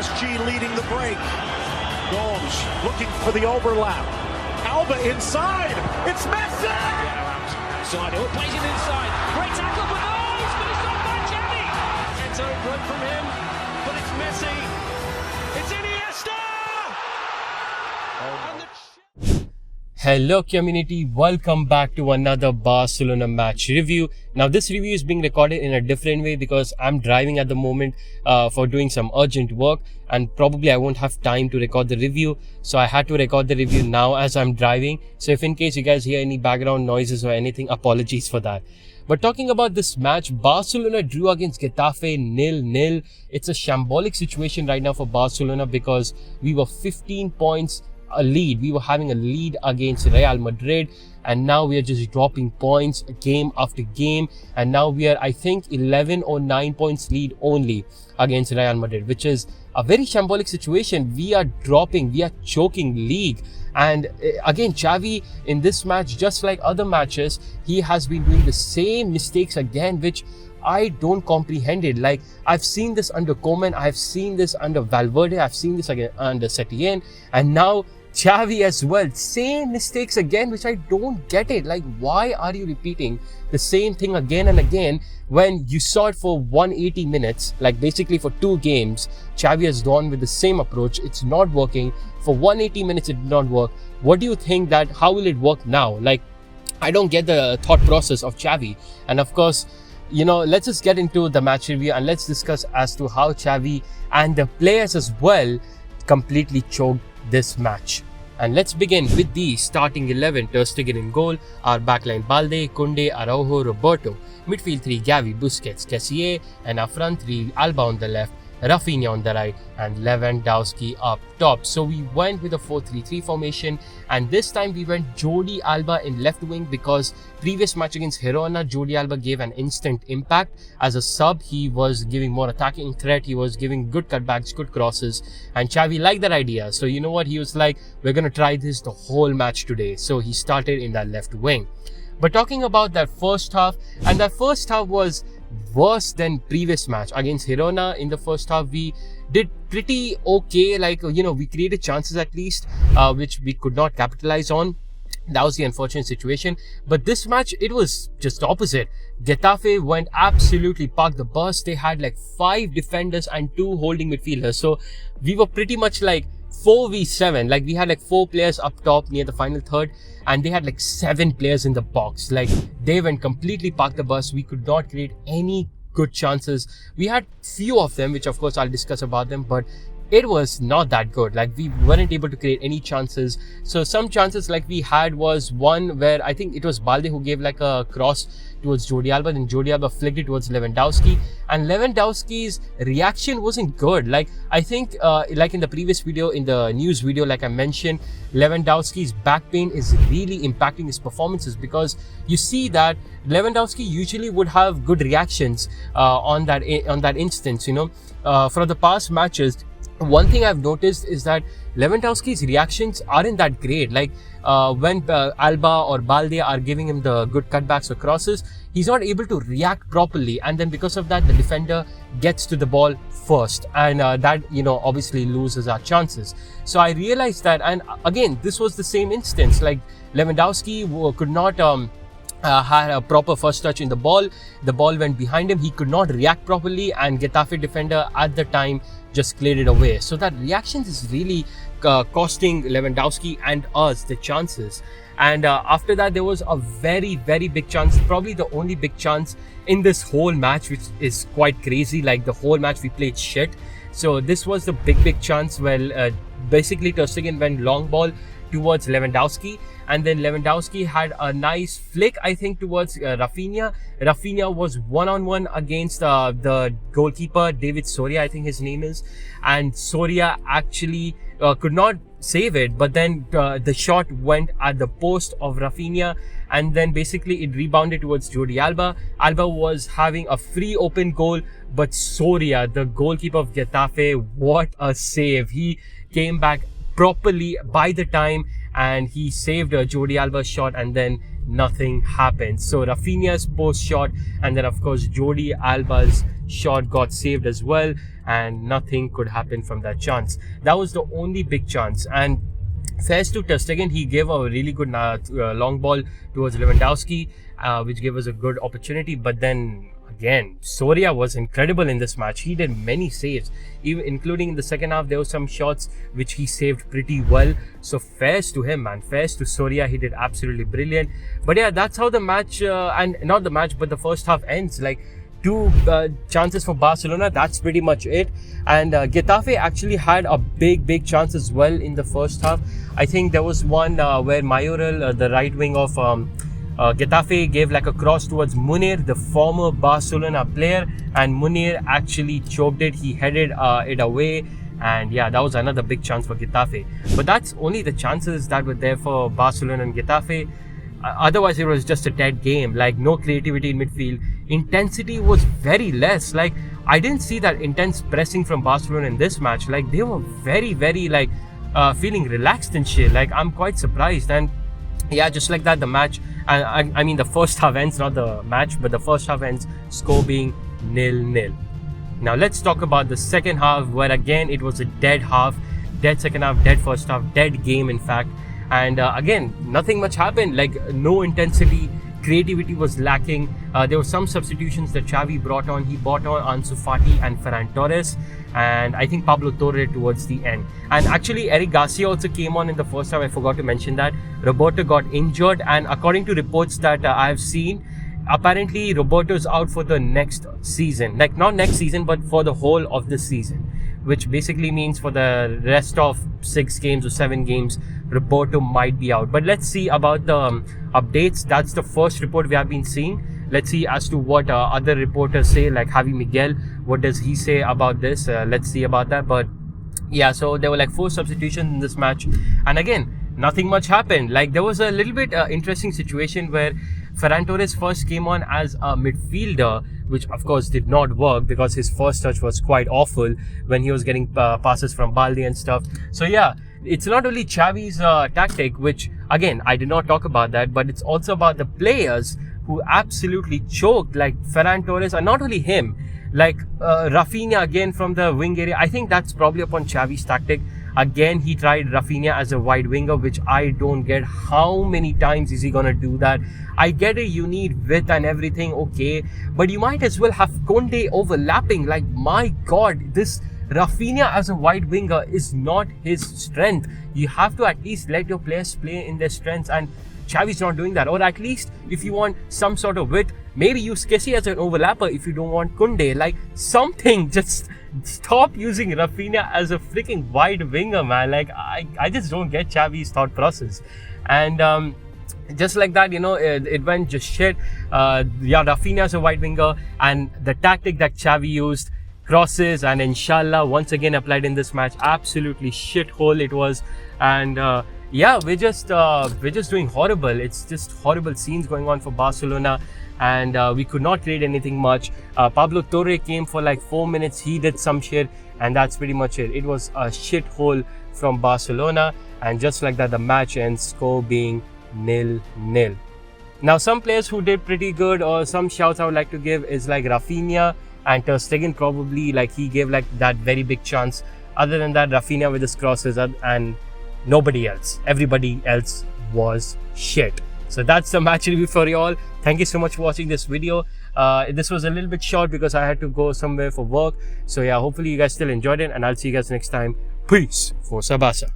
PSG leading the break. Gomes looking for the overlap. Alba inside. It's Messi! Outside, it plays it inside. Great tackle, but no, he's finished off by Xavi. It's a run from him, but it's Messi. It's Iniesta! Hello community, welcome back to another Barcelona match review. Now this review is being recorded in a different way because I'm driving at the moment for doing some urgent work, and probably I won't have time to record the review, so I had to record the review now as I'm driving. So if in case you guys hear any background noises or anything, apologies for that. But talking about this match, Barcelona drew against Getafe 0-0. It's a shambolic situation right now for Barcelona because we were 15 points a lead. We were having a lead against Real Madrid, and now we are just dropping points game after game, and now we are, I think, 11 or 9 points lead only against Real Madrid, which is a very shambolic situation. We are dropping, we are choking league. And again, Xavi in this match, just like other matches, he has been doing the same mistakes again, which I don't comprehend it. Like, I've seen this under Koeman, I've seen this under Valverde, I've seen this again under Setien, and now Xavi as well. Same mistakes again, which I don't get it. Like, why are you repeating the same thing again and again when you saw it for 180 minutes? Like, basically for 2 games, Xavi has gone with the same approach. It's not working. For 180 minutes, it did not work. What do you think that, how will it work now? Like, I don't get the thought process of Xavi. And of course, you know, let's just get into the match review and let's discuss as to how Xavi and the players as well completely choked this match. And let's begin with the starting 11. Ter Stegen in goal, our backline Balde, Koundé, Araujo, Roberto, midfield 3 Gavi, Busquets, Kessié, and our front 3 Alba on the left, Rafinha on the right, and Lewandowski up top. So we went with a 4-3-3 formation, and this time we went Jordi Alba in left wing because previous match against Girona, Jordi Alba gave an instant impact. As a sub, he was giving more attacking threat, he was giving good cutbacks, good crosses, and Xavi liked that idea. So you know what, he was like, we're gonna try this the whole match today. So he started in that left wing. But talking about that first half, and that first half was worse than previous match against Girona. In the first half, we did pretty okay, like, you know, we created chances at least, which we could not capitalize on. That was the unfortunate situation. But this match, it was just opposite. Getafe went absolutely parked the bus. They had like 5 defenders and 2 holding midfielders. So we were pretty much like 4v7. Like, we had like 4 players up top near the final third, and they had like 7 players in the box. Like, they went completely parked the bus. We could not create any good chances. We had few of them, which of course I'll discuss about them, but it was not that good. Like, we weren't able to create any chances. So some chances like we had was one where I think it was Balde who gave like a cross towards Jordi Alba, then Jordi Alba flicked it towards Lewandowski, and Lewandowski's reaction wasn't good. Like, I think like in the previous video, in the news video, like I mentioned, Lewandowski's back pain is really impacting his performances, because you see that Lewandowski usually would have good reactions on that instance, you know. For the past matches, one thing I've noticed is that Lewandowski's reactions aren't that great. Like, when Alba or Balde are giving him the good cutbacks or crosses, he's not able to react properly, and then because of that, the defender gets to the ball first, and that, you know, obviously loses our chances. So I realized that, and again, this was the same instance. Like, Lewandowski could not had a proper first touch in the ball went behind him, he could not react properly, and Getafe defender at the time just cleared it away. So that reaction is really costing Lewandowski and us the chances. And after that, there was a very, very big chance, probably the only big chance in this whole match, which is quite crazy. Like, the whole match we played shit. So this was the big chance where basically Ter Stegen went long ball towards Lewandowski, and then Lewandowski had a nice flick, I think, towards Rafinha. Rafinha was one-on-one against the goalkeeper, David Soria, I think his name is, and Soria actually could not save it, but then the shot went at the post of Rafinha, and then basically it rebounded towards Jordi Alba. Alba was having a free open goal, but Soria, the goalkeeper of Getafe, what a save. He came back properly by the time, and he saved Jordi Alba's shot, and then nothing happened. So Rafinha's post shot, and then of course Jordi Alba's shot got saved as well, and nothing could happen from that chance. That was the only big chance. And fair to Ter Stegen, he gave a really good long ball towards Lewandowski, which gave us a good opportunity. But then again, Soria was incredible in this match. He did many saves, even including in the second half. There were some shots which he saved pretty well. So fairs to him, man. Fairs to Soria. He did absolutely brilliant. But yeah, that's how the match, and not the match, but the first half ends. Like, two chances for Barcelona, that's pretty much it. And Getafe actually had a big chance as well in the first half. I think there was one where Mayoral, the right wing of Getafe, gave like a cross towards Munir, the former Barcelona player, and Munir actually choked it. He headed it away. And yeah, that was another big chance for Getafe. But that's only the chances that were there for Barcelona and Getafe. Otherwise, it was just a dead game. Like, no creativity in midfield. Intensity was very less. Like, I didn't see that intense pressing from Barcelona in this match. Like, they were very like feeling relaxed and shit. Like, I'm quite surprised. And yeah, just like that, the match, I mean the first half ends, not the match, but the first half ends, score being 0-0. Now let's talk about the second half, where again it was a dead half, dead second half, dead first half, dead game in fact. And again, nothing much happened. Like, no intensity, creativity was lacking. There were some substitutions that Xavi brought on. He brought on Ansu Fati and Ferran Torres, and I think Pablo Torre towards the end. And actually, Eric Garcia also came on in the first half. I forgot to mention that. Roberto got injured, and according to reports that I have seen, apparently Roberto's out for the next season. Like, not next season, but for the whole of the season, which basically means for the rest of 6 games or 7 games, Roberto might be out. But let's see about the updates. That's the first report we have been seeing. Let's see as to what other reporters say, like Javi Miguel. What does he say about this? Let's see about that. But yeah, so there were like 4 substitutions in this match. And again, nothing much happened. Like, there was a little bit interesting situation where Ferran Torres first came on as a midfielder, which of course did not work because his first touch was quite awful when he was getting passes from Balde and stuff. So yeah, it's not only Xavi's tactic, which again, I did not talk about that, but it's also about the players who absolutely choked, like Ferran Torres, and not only him, like Rafinha again from the wing area. I think that's probably upon Xavi's tactic. Again, he tried Rafinha as a wide winger, which I don't get. How many times is he gonna do that? I get it, you need width and everything, okay, but you might as well have Conde overlapping. Like, my god, this Rafinha as a wide winger is not his strength. You have to at least let your players play in their strengths, and Xavi's not doing that. Or at least, if you want some sort of width, maybe use Kessie as an overlapper if you don't want Kunde. Like, something. Just stop using Rafinha as a freaking wide winger, man. Like, I just don't get Xavi's thought process. And just like that, you know, it went just shit. Yeah, Rafinha as a wide winger, and the tactic that Xavi used, crosses, and inshallah once again applied in this match. Absolutely shithole it was. And yeah, we're just doing horrible. It's just horrible scenes going on for Barcelona, and we could not create anything much. Pablo Torre came for like 4 minutes. He did some shit, and that's pretty much it. It was a shithole from Barcelona, and just like that, the match ends, score being 0-0. Now, some players who did pretty good, or some shouts I would like to give, is like Rafinha and Ter Stegen. Probably, like, he gave like that very big chance. Other than that, Rafinha with his crosses, and nobody else. Everybody else was shit. So that's the match review for you all. Thank you so much for watching this video. This was a little bit short because I had to go somewhere for work. So yeah, hopefully you guys still enjoyed it, and I'll see you guys next time. Peace. Forza Barça.